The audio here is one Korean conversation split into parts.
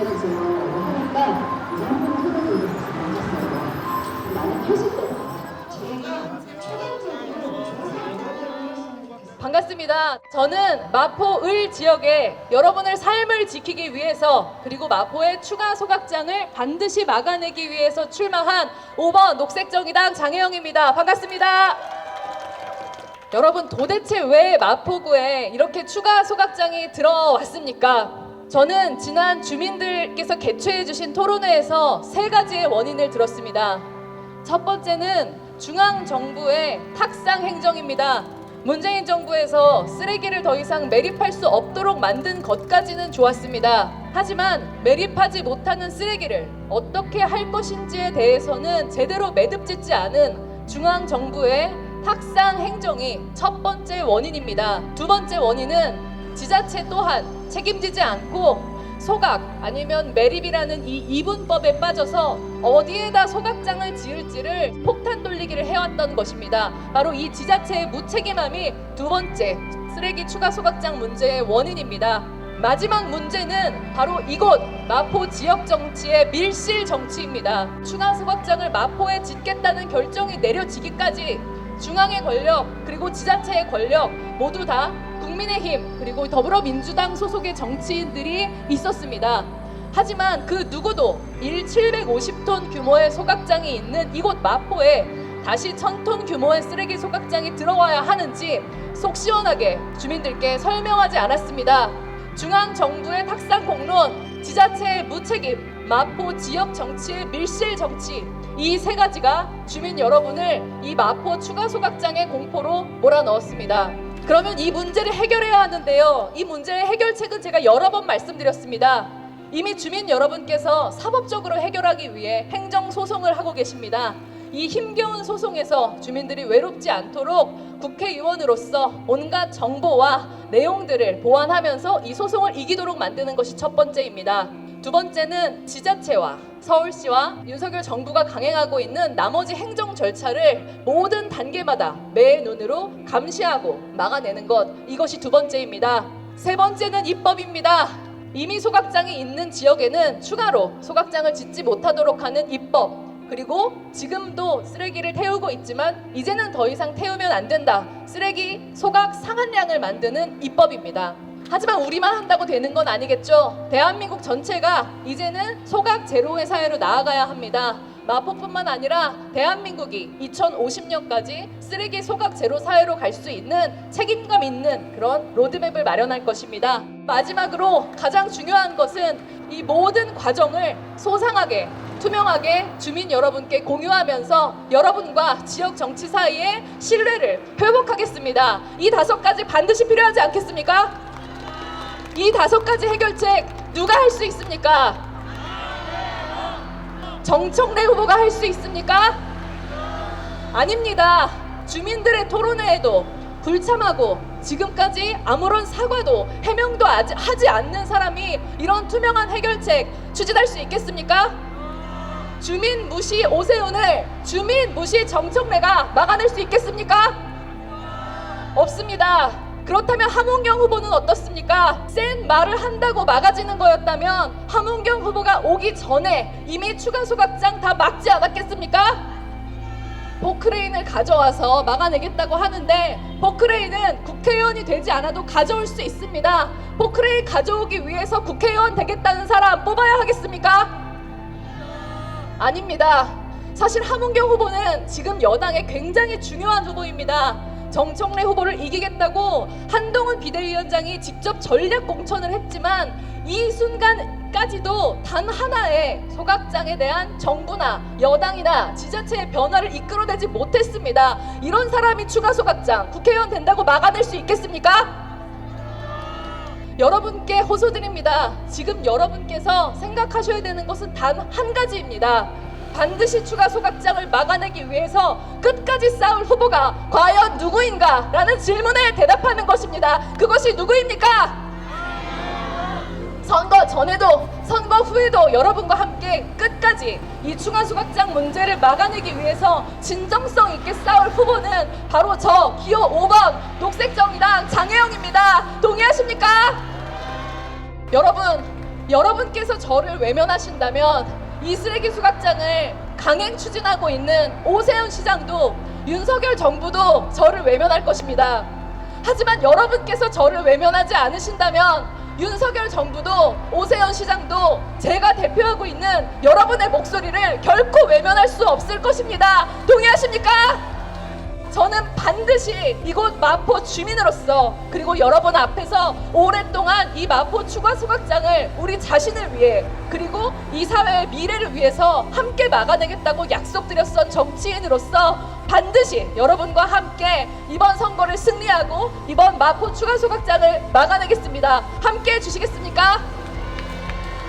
대로 지원을 하니까 이제 한 분의 후보들이 같이 만났어요. 나는 표실 때 제가 최단적으로 반갑습니다. 저는 마포 을 지역에 여러분의 삶을 지키기 위해서 그리고 마포의 추가 소각장을 반드시 막아내기 위해서 출마한 5번 녹색정의당 장혜영입니다. 반갑습니다. 여러분, 도대체 왜 마포구에 이렇게 추가 소각장이 들어왔습니까? 저는 지난 주민들께서 개최해 주신 토론회에서 3가지의 원인을 들었습니다. 첫 번째는 중앙정부의 탁상 행정입니다. 문재인 정부에서 쓰레기를 더 이상 매립할 수 없도록 만든 것까지는 좋았습니다. 하지만 매립하지 못하는 쓰레기를 어떻게 할 것인지에 대해서는 제대로 매듭짓지 않은 중앙정부의 탁상 행정이 첫 번째 원인입니다. 두 번째 원인은 지자체 또한 책임지지 않고 소각 아니면 매립이라는 이 이분법에 빠져서 어디에다 소각장을 지을지를 폭탄 돌리기를 해왔던 것입니다. 바로 이 지자체의 무책임함이 두 번째 쓰레기 추가 소각장 문제의 원인입니다. 마지막 문제는 바로 이곳 마포 지역 정치의 밀실 정치입니다. 추가 소각장을 마포에 짓겠다는 결정이 내려지기까지 중앙의 권력 그리고 지자체의 권력 모두 다 국민의힘 그리고 더불어민주당 소속의 정치인들이 있었습니다. 하지만 그 누구도 750톤 규모의 소각장이 있는 이곳 마포에 다시 1000톤 규모의 쓰레기 소각장이 들어와야 하는지 속 시원하게 주민들께 설명하지 않았습니다. 중앙정부의 탁상 공론, 지자체의 무책임, 마포 지역 정치의 밀실 정치, 이 3가지가 주민 여러분을 이 마포 추가 소각장의 공포로 몰아넣었습니다. 그러면 이 문제를 해결해야 하는데요. 이 문제의 해결책은 제가 여러 번 말씀드렸습니다. 이미 주민 여러분께서 사법적으로 해결하기 위해 행정소송을 하고 계십니다. 이 힘겨운 소송에서 주민들이 외롭지 않도록 국회의원으로서 온갖 정보와 내용들을 보완하면서 이 소송을 이기도록 만드는 것이 첫 번째입니다. 두 번째는 지자체와 서울시와 윤석열 정부가 강행하고 있는 나머지 행정 절차를 모든 단계마다 매 눈으로 감시하고 막아내는 것, 이것이 두 번째입니다. 세 번째는 입법입니다. 이미 소각장이 있는 지역에는 추가로 소각장을 짓지 못하도록 하는 입법, 그리고 지금도 쓰레기를 태우고 있지만 이제는 더 이상 태우면 안 된다, 쓰레기 소각 상한량을 만드는 입법입니다. 하지만 우리만 한다고 되는 건 아니겠죠. 대한민국 전체가 이제는 소각 제로의 사회로 나아가야 합니다. 마포뿐만 아니라 대한민국이 2050년까지 쓰레기 소각 제로 사회로 갈 수 있는 책임감 있는 그런 로드맵을 마련할 것입니다. 마지막으로 가장 중요한 것은 이 모든 과정을 소상하게 투명하게 주민 여러분께 공유하면서 여러분과 지역 정치 사이의 신뢰를 회복하겠습니다. 이 5가지 반드시 필요하지 않겠습니까? 이 5가지 해결책 누가 할 수 있습니까? 정청래 후보가 할 수 있습니까? 아닙니다. 주민들의 토론회에도 불참하고 지금까지 아무런 사과도 해명도 하지 않는 사람이 이런 투명한 해결책 추진할 수 있겠습니까? 주민 무시 오세훈을 주민 무시 정청래가 막아낼 수 있겠습니까? 없습니다. 그렇다면 함은경 후보는 어떻습니까? 센 말을 한다고 막아지는 거였다면 함은경 후보가 오기 전에 이미 추가 소각장 다 막지 않았겠습니까? 포크레인을 가져와서 막아내겠다고 하는데 포크레인은 국회의원이 되지 않아도 가져올 수 있습니다. 포크레인 가져오기 위해서 국회의원 되겠다는 사람 뽑아야 하겠습니까? 아닙니다. 사실 함은경 후보는 지금 여당의 굉장히 중요한 후보입니다. 정청래 후보를 이기겠다고 한동훈 비대위원장이 직접 전략 공천을 했지만 이 순간까지도 단 하나의 소각장에 대한 정부나 여당이나 지자체의 변화를 이끌어내지 못했습니다. 이런 사람이 추가 소각장 국회의원 된다고 막아낼 수 있겠습니까? 여러분께 호소드립니다. 지금 여러분께서 생각하셔야 되는 것은 단 한 가지입니다. 반드시 추가 소각장을 막아내기 위해서 끝까지 싸울 후보가 과연 누구인가? 라는 질문에 대답하는 것입니다. 그것이 누구입니까? 선거 전에도 선거 후에도 여러분과 함께 끝까지 이 추가 소각장 문제를 막아내기 위해서 진정성 있게 싸울 후보는 바로 저 기호 5번 녹색정의당 장혜영입니다. 동의하십니까? 여러분, 여러분께서 저를 외면하신다면 이 쓰레기 수각장을 강행 추진하고 있는 오세훈 시장도 윤석열 정부도 저를 외면할 것입니다. 하지만 여러분께서 저를 외면하지 않으신다면 윤석열 정부도 오세훈 시장도 제가 대표하고 있는 여러분의 목소리를 결코 외면할 수 없을 것입니다. 동의하십니까? 저는 반드시 이곳 마포 주민으로서 그리고 여러분 앞에서 오랫동안 이 마포 추가 소각장을 우리 자신을 위해 그리고 이 사회의 미래를 위해서 함께 막아내겠다고 약속드렸던 정치인으로서 반드시 여러분과 함께 이번 선거를 승리하고 이번 마포 추가 소각장을 막아내겠습니다. 함께 해주시겠습니까?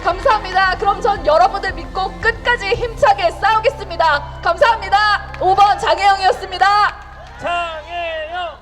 감사합니다. 그럼 전 여러분을 믿고 끝까지 힘차게 싸우겠습니다. 감사합니다. 5번 장혜영이었습니다. 장혜영